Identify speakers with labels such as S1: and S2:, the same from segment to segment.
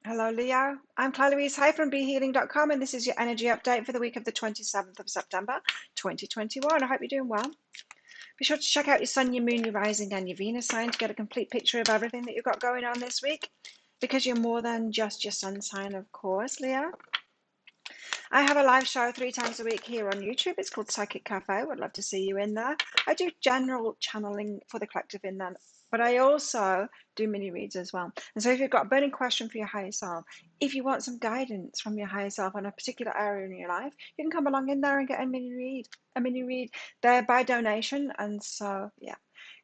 S1: Hello, Leo. I'm Claire Louise Hay from BeHealing.com, and this is your energy update for the week of the 27th of September, 2021. I hope you're doing well. Be sure to check out your Sun, your Moon, your Rising, and your Venus sign to get a complete picture of everything that you've got going on this week, because you're more than just your Sun sign, of course, Leo. I have a live show 3 times a week here on YouTube. It's called Psychic Cafe. Would love to see you in there. I do general channeling for the collective in there, but I also do mini reads as well. And so if you've got a burning question for your higher self, if you want some guidance from your higher self on a particular area in your life, you can come along in there and get a mini read. They're by donation. And so, yeah.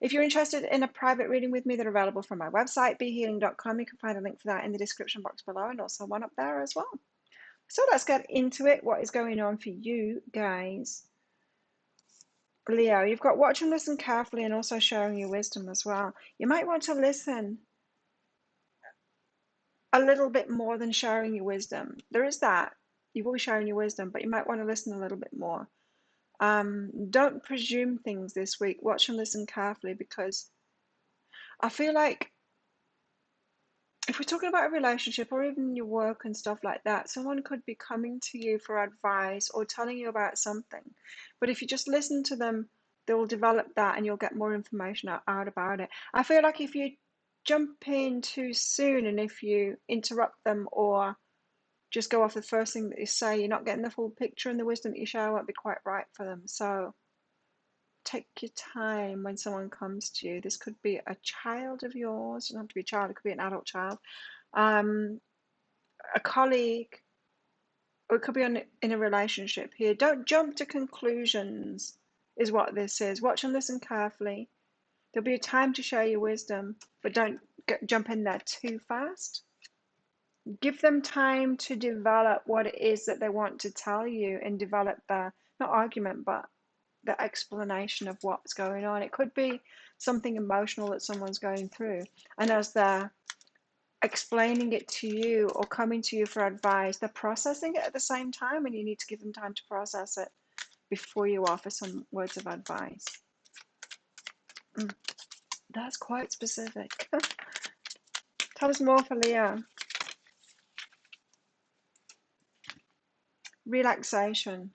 S1: If you're interested in a private reading with me, they're available from my website, behealing.com. You can find a link for that in the description box below, and also one up there as well. So let's get into it. What is going on for you guys? Leo, you've got watch and listen carefully, and also sharing your wisdom as well. You might want to listen a little bit more than sharing your wisdom. There is that. You will be sharing your wisdom, but you might want to listen a little bit more. Don't presume things this week. Watch and listen carefully, because I feel like if we're talking about a relationship or even your work and stuff like that, someone could be coming to you for advice or telling you about something. But if you just listen to them, they will develop that and you'll get more information out about it. I feel like if you jump in too soon and if you interrupt them or just go off the first thing that you say, you're not getting the full picture, and the wisdom that you share won't be quite right for them. So take your time when someone comes to you. This could be a child of yours. It doesn't have to be a child, it could be an adult child, a colleague, or it could be in a relationship here. Don't jump to conclusions, is what this is. Watch and listen carefully. There'll be a time to share your wisdom, but don't jump in there too fast. Give them time to develop what it is that they want to tell you and develop their, not argument, but the explanation of what's going on. It could be something emotional that someone's going through, and as they're explaining it to you or coming to you for advice, they're processing it at the same time, and you need to give them time to process it before you offer some words of advice. That's quite specific. Tell us more for Leo. Relaxation.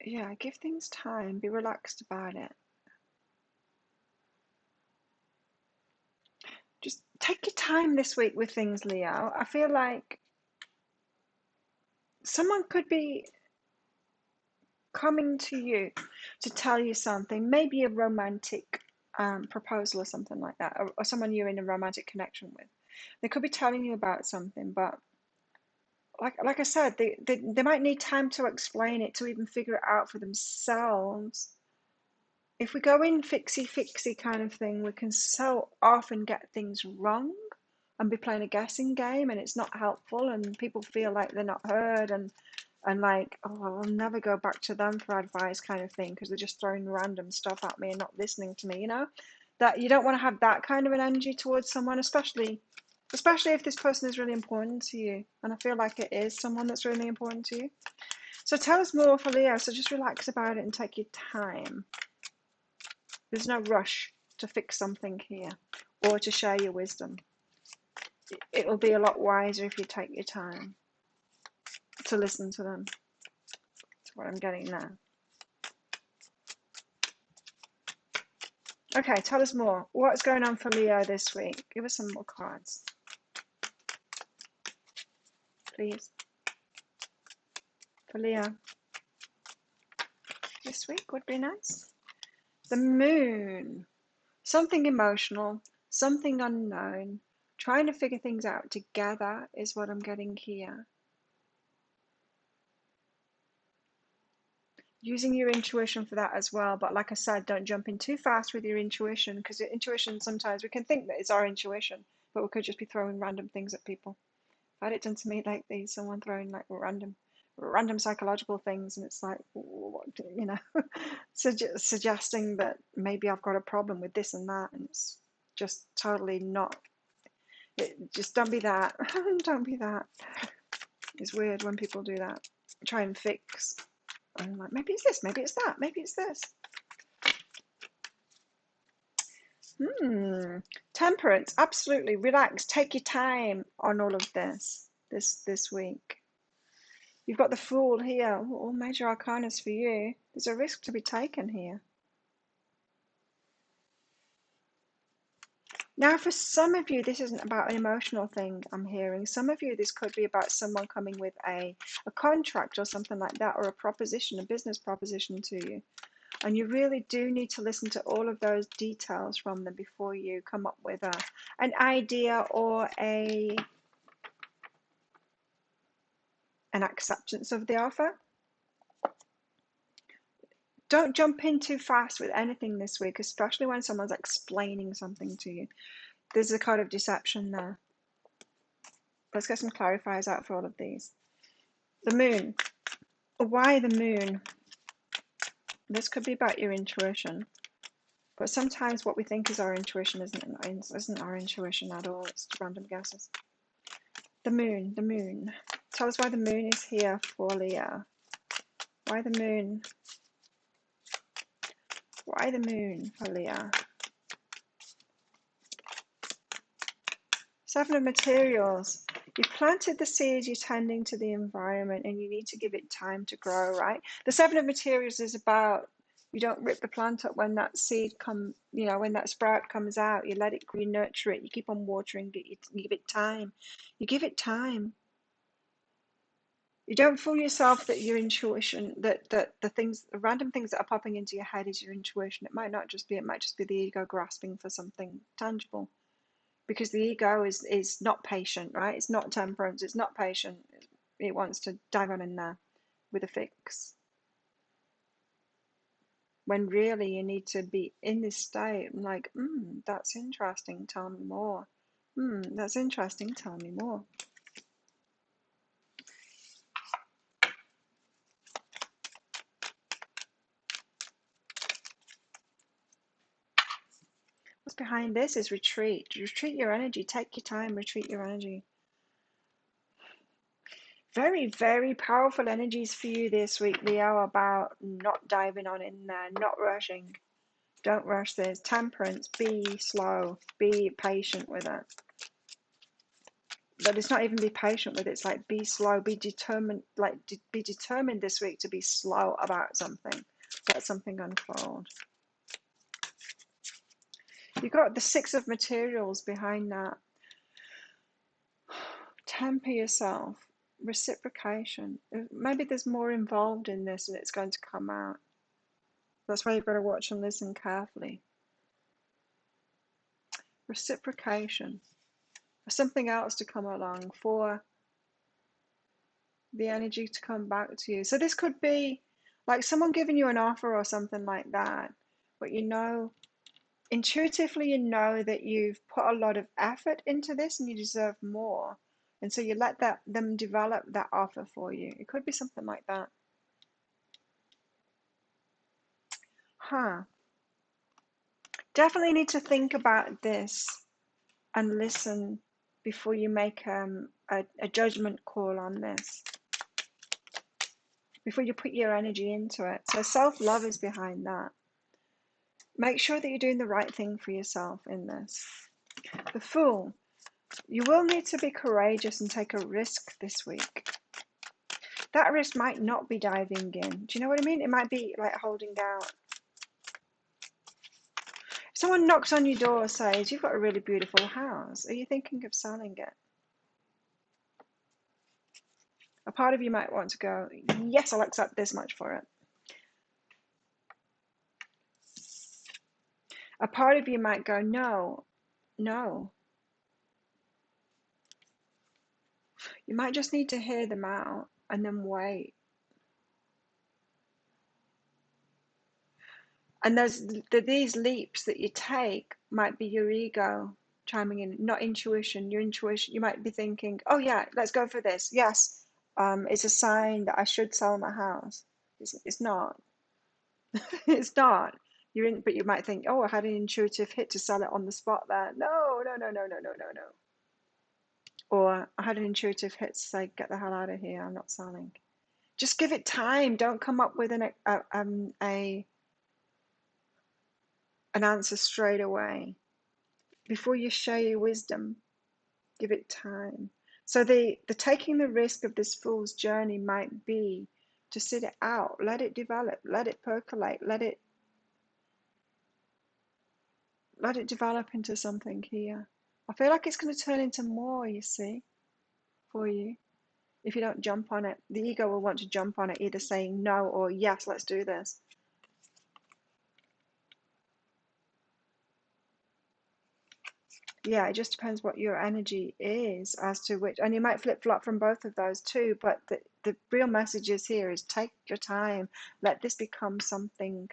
S1: Yeah, give things time. Be relaxed about it. Just take your time this week with things, Leo. I feel like someone could be coming to you to tell you something, maybe a romantic proposal or something like that, or someone you're in a romantic connection with. They could be telling you about something, but like I said, they might need time to explain it, to even figure it out for themselves. If we go in fixy kind of thing, we can so often get things wrong and be playing a guessing game, and it's not helpful, and people feel like they're not heard, and like, oh, I'll never go back to them for advice kind of thing, because they're just throwing random stuff at me and not listening to me, that you don't want to have that kind of an energy towards someone, especially if this person is really important to you. And I feel like it is someone that's really important to you. So tell us more for Leo. So just relax about it and take your time. There's no rush to fix something here or to share your wisdom. It'll be a lot wiser if you take your time to listen to them. That's what I'm getting now. Okay, tell us more. What's going on for Leo this week? Give us some more cards, please. For Leo this week would be nice. The moon. Something emotional, something unknown. Trying to figure things out together is what I'm getting here. Using your intuition for that as well, but like I said, don't jump in too fast with your intuition, because your intuition, sometimes we can think that it's our intuition, but we could just be throwing random things at people. I've had it done to me lately, someone throwing like random psychological things, and it's like, suggesting that maybe I've got a problem with this and that, and it's just totally not. Just don't be that. Don't be that. It's weird when people do that. Try and fix. I'm like, maybe it's this, maybe it's that, maybe it's this. Temperance, absolutely. Relax. Take your time on all of this week. You've got the Fool here. All major arcanas for you. There's a risk to be taken here. Now, for some of you, this isn't about an emotional thing, I'm hearing. Some of you, this could be about someone coming with a contract or something like that, or a proposition, a business proposition to you. And you really do need to listen to all of those details from them before you come up with an idea or an acceptance of the offer. Don't jump in too fast with anything this week, especially when someone's explaining something to you. There's a card of deception there. Let's get some clarifiers out for all of these. The Moon. Why the Moon? This could be about your intuition, but sometimes what we think is our intuition isn't our intuition at all. It's random guesses. The Moon, the Moon. Tell us why the Moon is here for Leo. Why the Moon? Why the Moon for Leo? Seven of Materials. You've planted the seeds, you're tending to the environment, and you need to give it time to grow, right? The Seven of Materials is about, you don't rip the plant up when that seed when that sprout comes out. You let it grow, you nurture it, you keep on watering it, you give it time. You give it time. You don't fool yourself that your intuition, that the random things that are popping into your head is your intuition. It might just be the ego grasping for something tangible. Because the ego is not patient, right? It's not temperance, it's not patient. It wants to dive on in there with a fix. When really you need to be in this state, like, that's interesting, tell me more. That's interesting, tell me more. What's behind this is retreat. Retreat your energy, take your time, retreat your energy. Very, very powerful energies for you this week, Leo, about not diving on in there, not rushing. Don't rush this. Temperance, be slow, be patient with it. But it's not even be patient with it, it's like be slow, be determined, be determined this week to be slow about something. Let something unfold. You've got the Six of Materials behind that. Temper yourself. Reciprocation. Maybe there's more involved in this and it's going to come out. That's why you've got to watch and listen carefully. Reciprocation. For something else to come along, for the energy to come back to you. So this could be like someone giving you an offer or something like that, but intuitively you know that you've put a lot of effort into this and you deserve more. And so you let them develop that offer for you. It could be something like that. Definitely need to think about this and listen before you make a judgment call on this, before you put your energy into it. So self-love is behind that. Make sure that you're doing the right thing for yourself in this. The Fool. You will need to be courageous and take a risk this week. That risk might not be diving in. Do you know what I mean? It might be like holding out. If someone knocks on your door and says, you've got a really beautiful house, are you thinking of selling it? A part of you might want to go, yes, I'll accept this much for it. A part of you might go, no. You might just need to hear them out and then wait. And these leaps that you take might be your ego chiming in, not intuition. Your intuition, you might be thinking, oh yeah, let's go for this. Yes, it's a sign that I should sell my house. It's not. It's not. But you might think, oh, I had an intuitive hit to sell it on the spot there. No. Or I had an intuitive hit to say, get the hell out of here, I'm not selling. Just give it time. Don't come up with an answer straight away. before you share your wisdom, give it time. So the taking the risk of this fool's journey might be to sit it out, let it develop, let it percolate, let it develop into something here. I feel like it's going to turn into more, you see, for you. If you don't jump on it, the ego will want to jump on it, either saying no or yes, let's do this. Yeah, it just depends what your energy is as to which, and you might flip-flop from both of those too, but the real message is here is take your time, let this become something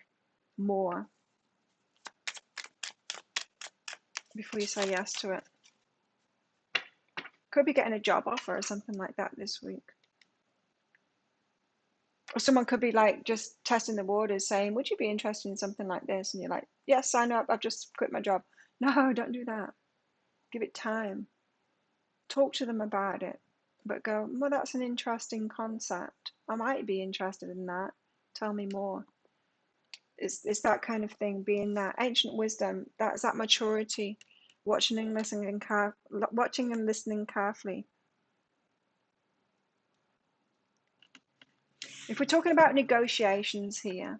S1: more before you say yes to it. Could be getting a job offer or something like that this week. Or someone could be like just testing the waters, saying, would you be interested in something like this? And you're like, yes, sign up, I've just quit my job. No, don't do that. Give it time. Talk to them about it, but go, well, that's an interesting concept. I might be interested in that. Tell me more. It's that kind of thing, being that ancient wisdom, that's that maturity, watching and listening carefully. If we're talking about negotiations here,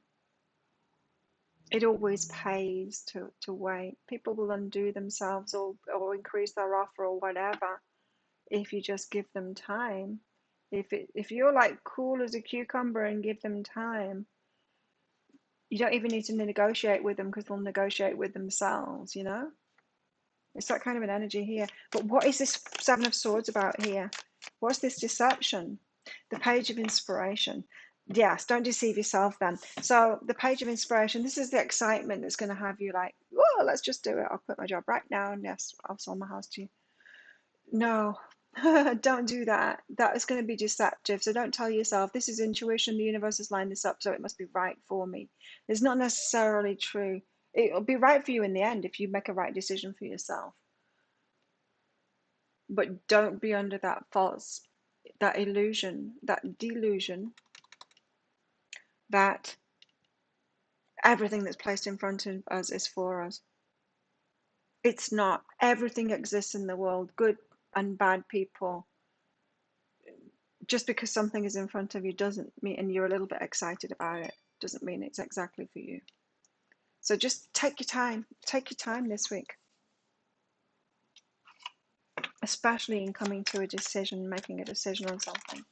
S1: it always pays to wait. People will undo themselves or increase their offer or whatever if you just give them time. If you're like cool as a cucumber and give them time, you don't even need to negotiate with them because they'll negotiate with themselves, you know? It's that kind of an energy here. But what is this Seven of Swords about here? What's this deception? The Page of Inspiration. Yes, don't deceive yourself then. So the Page of Inspiration, this is the excitement that's going to have you like, whoa, let's just do it. I'll quit my job right now and yes, I'll sell my house to you. No, don't do that. That is going to be deceptive. So don't tell yourself, this is intuition, the universe has lined this up, so it must be right for me. It's not necessarily true. It'll be right for you in the end if you make a right decision for yourself. But don't be under that that illusion, that delusion, that everything that's placed in front of us is for us. It's not. Everything exists in the world, good and bad people. Just because something is in front of you doesn't mean, and you're a little bit excited about it, doesn't mean it's exactly for you. So just take your time this week, especially in coming to a decision, making a decision on something.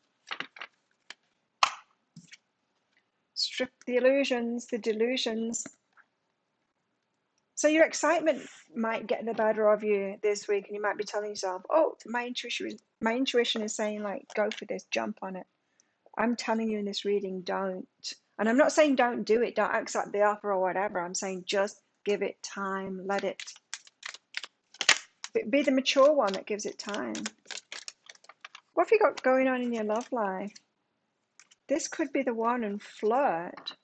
S1: Strip the illusions, the delusions. So your excitement might get the better of you this week, and you might be telling yourself, oh, my intuition is saying, like, go for this, jump on it. I'm telling you in this reading, don't. And I'm not saying don't do it, don't accept the offer or whatever. I'm saying just give it time, let it be the mature one that gives it time. What have you got going on in your love life? This could be the one, and flirt.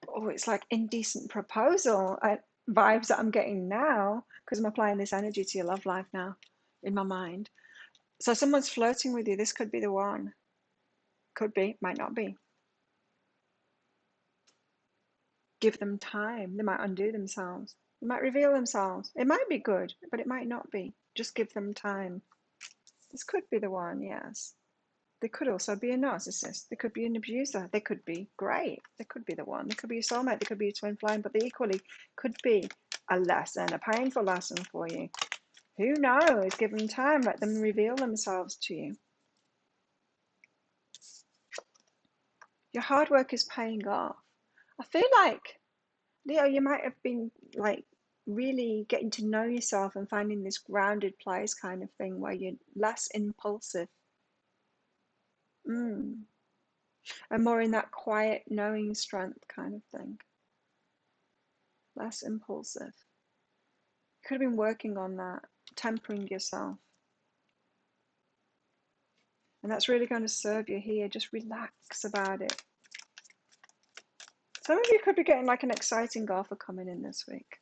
S1: Oh, it's like indecent proposal vibes that I'm getting now because I'm applying this energy to your love life now in my mind. So someone's flirting with you. This could be the one. Could be, might not be. Give them time. They might undo themselves. They might reveal themselves. It might be good, but it might not be. Just give them time. This could be the one, yes. They could also be a narcissist. They could be an abuser. They could be great. They could be the one. They could be a soulmate. They could be a twin flame, but they equally could be a lesson, a painful lesson for you. Who knows? Give them time. Let them reveal themselves to you. Your hard work is paying off. I feel like, Leo, you might have been like really getting to know yourself and finding this grounded place kind of thing where you're less impulsive. And more in that quiet knowing strength kind of thing. Less impulsive. You could have been working on that, tempering yourself. And that's really going to serve you here. Just relax about it. Some of you could be getting like an exciting offer coming in this week.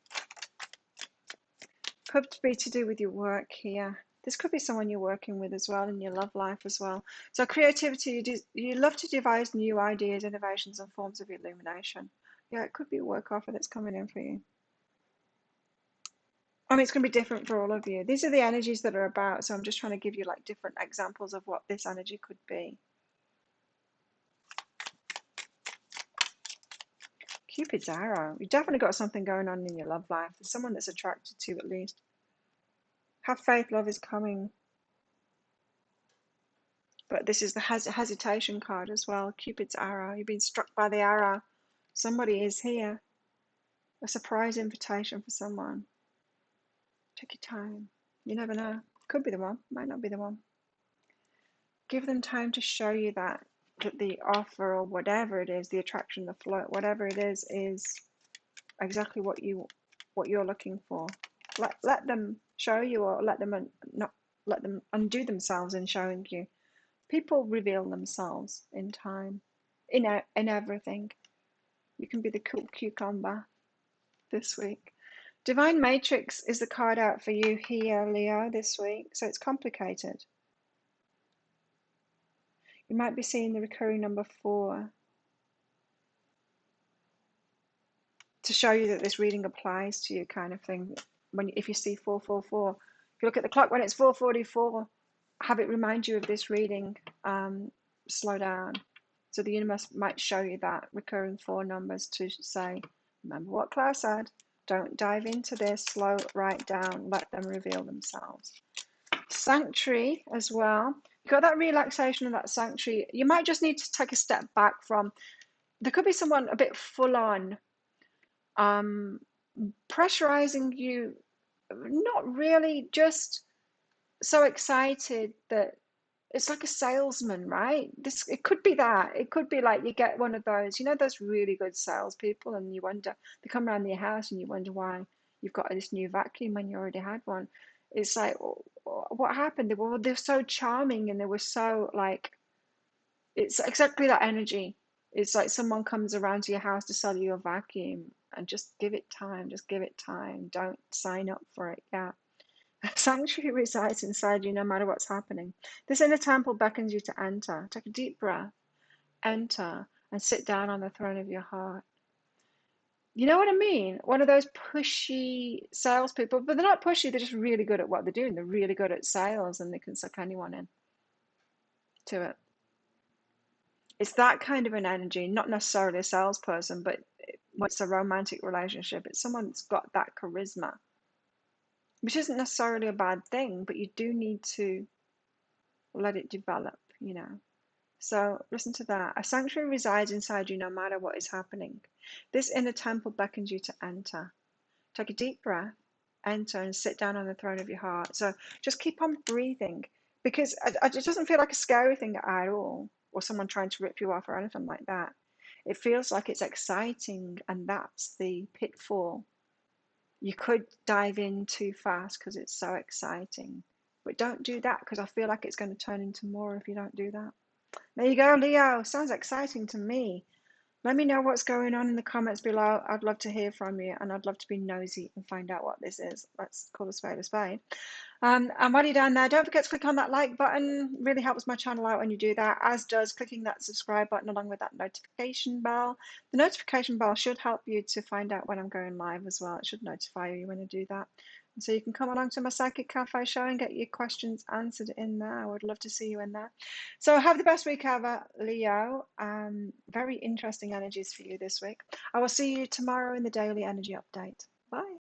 S1: Could be to do with your work here. This could be someone you're working with as well in your love life as well. So creativity, you love to devise new ideas, innovations, and forms of illumination. Yeah, it could be a work offer that's coming in for you. I mean, it's going to be different for all of you. These are the energies that are about, so I'm just trying to give you like different examples of what this energy could be. Cupid's arrow. You've definitely got something going on in your love life. There's someone that's attracted to you at least. Have faith, love is coming. But this is the hesitation card as well. Cupid's arrow. You've been struck by the arrow. Somebody is here. A surprise invitation for someone. Take your time. You never know. Could be the one. Might not be the one. Give them time to show you that the offer or whatever it is, the attraction, the flow, whatever it is exactly what you're looking for. Let them show you, or not let them undo themselves in showing you. People reveal themselves in time, in everything. You can be the cool cucumber this week. Divine Matrix is the card out for you here, Leo, this week. So it's complicated. You might be seeing the recurring number 4 to show you that this reading applies to you, kind of thing. If you see 444, if you look at the clock when it's 4:44, have it remind you of this reading. Slow down. So the universe might show you that recurring 4 numbers to say, remember what Claire said. Don't dive into this. Slow right down. Let them reveal themselves. Sanctuary as well. You got that relaxation of that sanctuary. You might just need to take a step back from. There could be someone a bit full on, pressurizing you. Not really, just so excited that it's like a salesman, right? It could be that. It could be like you get one of those, those really good salespeople, and you wonder, they come around your house and you wonder why you've got this new vacuum when you already had one. It's like, what happened? They're so charming, and they were so like, it's exactly that energy. It's like someone comes around to your house to sell you a vacuum, and just give it time. Just give it time. Don't sign up for it yet. Sanctuary resides inside you no matter what's happening. This inner temple beckons you to enter. Take a deep breath, enter, and sit down on the throne of your heart. You know what I mean? One of those pushy salespeople, but they're not pushy, they're just really good at what they're doing. They're really good at sales, and they can suck anyone in to it. It's that kind of an energy, not necessarily a salesperson, but when it's a romantic relationship, it's someone that's got that charisma, which isn't necessarily a bad thing, but you do need to let it develop, So listen to that. A sanctuary resides inside you no matter what is happening. This inner temple beckons you to enter. Take a deep breath, enter, and sit down on the throne of your heart. So just keep on breathing, because it doesn't feel like a scary thing at all, or someone trying to rip you off or anything like that. It feels like it's exciting, and that's the pitfall. You could dive in too fast because it's so exciting. But don't do that, because I feel like it's going to turn into more if you don't do that. There you go, Leo. Sounds exciting to me. Let me know what's going on in the comments below. I'd love to hear from you, and I'd love to be nosy and find out what this is. Let's call a spade a spade. And while you're down there, don't forget to click on that like button. Really helps my channel out when you do that, as does clicking that subscribe button along with that notification bell. The notification bell should help you to find out when I'm going live as well. It should notify you when I do that. And so you can come along to my Psychic Cafe show and get your questions answered in there. I would love to see you in there. So have the best week ever, Leo. Very interesting energies for you this week. I will see you tomorrow in the daily energy update. Bye.